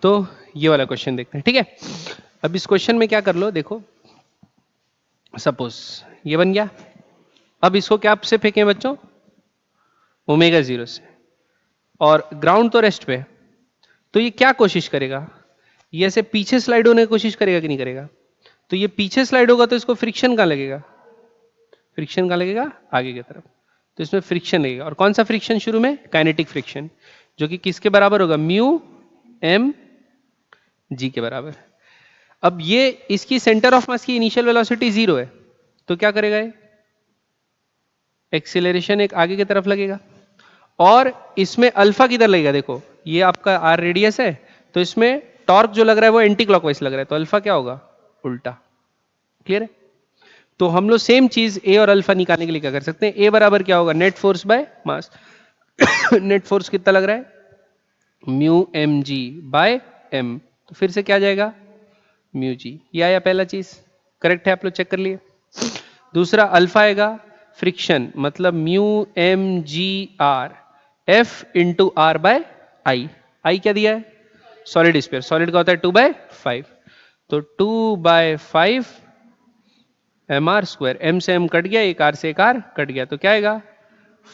तो ये वाला क्वेश्चन देखते हैं, ठीक है। अब इस क्वेश्चन में क्या कर लो, देखो सपोज ये बन गया, अब इसको क्या से फेंके बच्चों, ओमेगा 0 से, और ग्राउंड तो रेस्ट पे, तो ये क्या कोशिश करेगा, ये ऐसे पीछे स्लाइड होने की कोशिश करेगा कि नहीं करेगा। तो ये पीछे स्लाइड होगा तो इसको फ्रिक्शन कहाँ लगेगा, फ्रिक्शन कहाँ लगेगा, आगे की तरफ, तो इसमें फ्रिक्शन लगेगा। और कौन सा फ्रिक्शन शुरू में, काइनेटिक फ्रिक्शन, जो कि किसके बराबर होगा, म्यू एम जी के बराबर। अब ये इसकी सेंटर ऑफ मास की इनिशियल वेलोसिटी 0 है, तो क्या करेगा ये, एक्सीलरेशन एक आगे की तरफ लगेगा, और इसमें अल्फा किधर लगेगा, देखो ये आपका आर रेडियस है, तो इसमें टॉर्क जो लग रहा है वो एंटी क्लॉकवाइज लग रहा है, तो अल्फा क्या होगा, उल्टा। क्लियर है। तो हम लोग सेम चीज ए और अल्फा निकालने के लिए क्या कर सकते हैं, ए बराबर क्या होगा, net force by mass. Net force कितना लग रहा है, mu M G by M, तो फिर से क्या जाएगा, म्यू जी। ये आया पहला चीज, करेक्ट है, आप लोग चेक कर लिए। दूसरा अल्फा आएगा, फ्रिक्शन मतलब mu M g r, f into r by I. I क्या दिया है, सॉलिड स्फीयर, सॉलिड का होता है 2/5, तो 2/5 एम आर स्क्वायर, एम से एम कट गया, एक आर से एक आर कट गया, तो क्या आएगा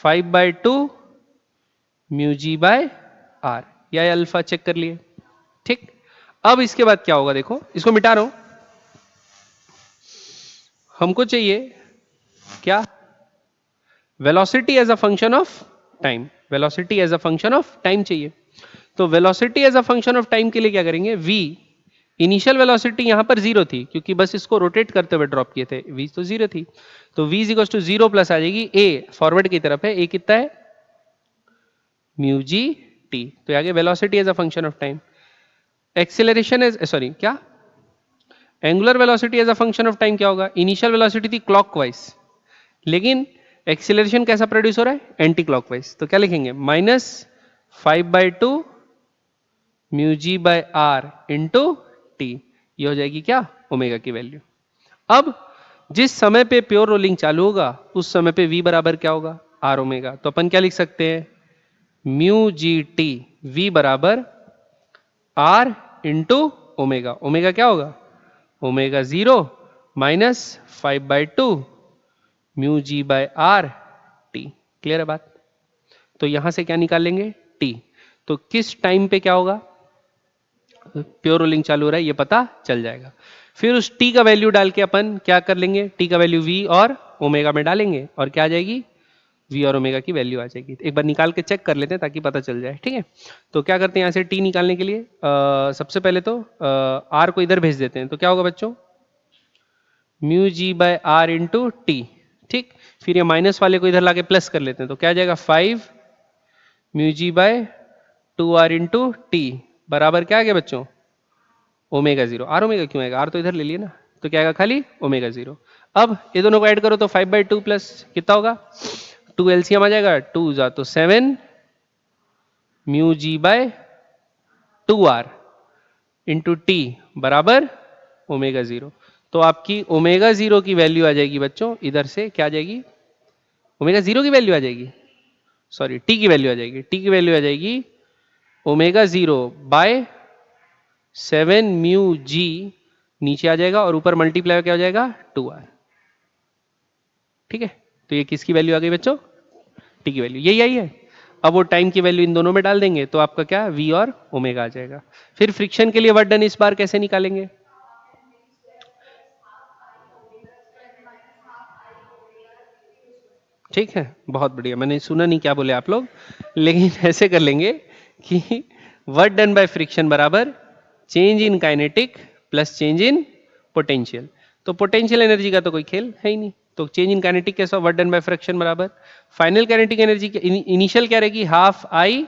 5/2 म्यू जी बाय आर। या अल्फा चेक कर लिए, ठीक। अब इसके बाद क्या होगा, देखो इसको मिटा रहा हूं, हमको चाहिए क्या, velocity as a function of time, velocity as a function of time चाहिए। तो velocity as a function of time के लिए क्या करेंगे, v, इनिशियल वेलोसिटी यहां पर 0 थी क्योंकि बस इसको रोटेट करते हुए ड्रॉप किए थे, v तो 0 थी, तो v इक्वल टू 0 प्लस आ जाएगी a, फॉरवर्ड की तरफ है, a कितना है, म्यू जी टी, तो आगे velocity as a function of time. Acceleration as, sorry क्या, angular velocity as a function of time क्या होगा, इनिशियल वेलोसिटी थी क्लॉकवाइज, लेकिन एक्सीलरेशन कैसा प्रोड्यूस हो रहा है, एंटी क्लॉकवाइज, तो क्या लिखेंगे, -5/2 mu ji by are into t, ये हो जाएगी क्या, ओमेगा की वैल्यू। अब जिस समय पे प्योर रोलिंग चालू होगा उस समय पे v बराबर क्या होगा, आर ओमेगा, तो अपन क्या लिख सकते हैं, म्यू जी टी v बराबर आर इंटू ओमेगा, ओमेगा क्या होगा, omega 0 -5/2 mu ji by R T. Clear है बात। तो यहां से क्या निकाल लेंगे, टी, तो किस टाइम पे क्या होगा, प्योर रोलिंग चालू हो रहा है ये पता चल जाएगा। फिर उस टी का वैल्यू डाल के अपन क्या कर लेंगे, टी का वैल्यू वी और ओमेगा में डालेंगे और क्या आ जाएगी, वी और ओमेगा की वैल्यू आ जाएगी। एक बार निकाल के चेक कर लेते हैं ताकि पता चल जाए, ठीक है। तो क्या करते हैं, यहाँ से टी निकालने के लिए सबसे पहले तो आर को इधर भेज देते हैं, तो क्या होगा बच्चों, mu ji by are into T, ठीक। फिर ये माइनस वाले को इधर लाके प्लस कर लेते हैं, तो क्या आ जाएगा 5 mu G bye 2r into T बराबर क्या आ गया बच्चों, ओमेगा 0। आर ओमेगा क्यों आएगा, आर तो इधर ले लिए ना, तो क्या आएगा खाली ओमेगा 0। अब ये दोनों को ऐड करो तो 5/2 प्लस कितना होगा, 2 एलसीएम आ जाएगा, 2 जा तो 7 mu G bye 2r into T बराबर ओमेगा 0। तो आपकी ओमेगा 0 की वैल्यू आ जाएगी बच्चों, इधर से क्या आ जाएगी, ओमेगा 0 की वैल्यू आ जाएगी, सॉरी टी की वैल्यू आ जाएगी, टी की वैल्यू आ जाएगी ओमेगा 0 बाय 7 म्यू जी, नीचे आ जाएगा और ऊपर मल्टीप्लाई क्या हो जाएगा 2r, ठीक है। तो ये किसकी वैल्यू आ गई बच्चों, टी की वैल्यू, यही आई है। अब वो टाइम की वैल्यू इन दोनों में डाल देंगे तो आपका क्या, v और ओमेगा आ जाएगा। फिर फ्रिक्शन के लिए वर्क डन इस बार कैसे निकालेंगे, ठीक है, बहुत बढ़िया, मैंने सुना नहीं क्या बोले आप लोग, लेकिन ऐसे कर लेंगे कि वर्क डन बाय फ्रिक्शन बराबर change in kinetic plus change in potential. तो पोटेंशियल एनर्जी का तो कोई खेल है ही नहीं, तो चेंज इन काइनेटिक कैसा, वर्क डन बाय फ्रिक्शन बराबर फाइनल काइनेटिक एनर्जी, इनिशियल क्या रहेगी, हाफ आई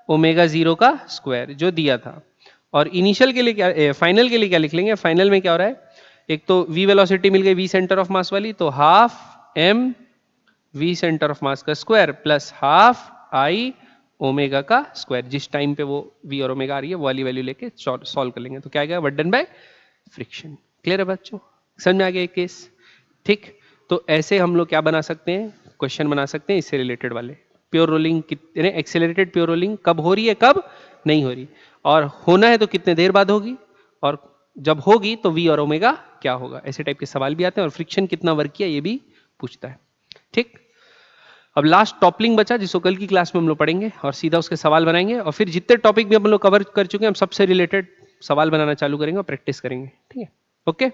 ओमेगा 0 का स्क्वायर जो दिया था। और इनिशियल के लिए क्या, फाइनल के लिए क्या लिख लेंगे, फाइनल में क्या हो रहा है, एक तो v वेलोसिटी मिल गई v सेंटर ऑफ मास वाली, तो half m v centre of mass का square plus half i omega का स्क्वायर, जिस टाइम पे वो v और ओमेगा आ रही है वो वाली वैल्यू लेके सॉल्व कर लेंगे, तो क्या आएगा, work done by friction. Clear है बच्चों, समझ में आ गया एक केस, ठीक। तो ऐसे हम लोग क्या बना सकते हैं, क्वेश्चन बना सकते हैं इससे रिलेटेड वाले। प्योर रोलिंग कितने, एक्सेलरेटेड प्योर रोलिंग कब हो रही है, कब, नहीं हो रही, और होना है तो कितने देर बाद होगी, और जब होगी तो v और ओमेगा क्या होगा। ऐसे टाइप के सवाल भी आते हैं, और फ्रिक्शन कितना वर्क किया ये भी पूछता है। ठीक, अब लास्ट टॉपलिंग बचा जिसको कल की क्लास में हम लोग पढ़ेंगे और सीधा उसके सवाल बनाएंगे, और फिर जितने टॉपिक भी हम लोग कवर कर चुके हैं हम सबसे रिलेटेड सवाल बनाना चालू करेंगे और प्रैक्टिस करेंगे। ठीक है, ओके।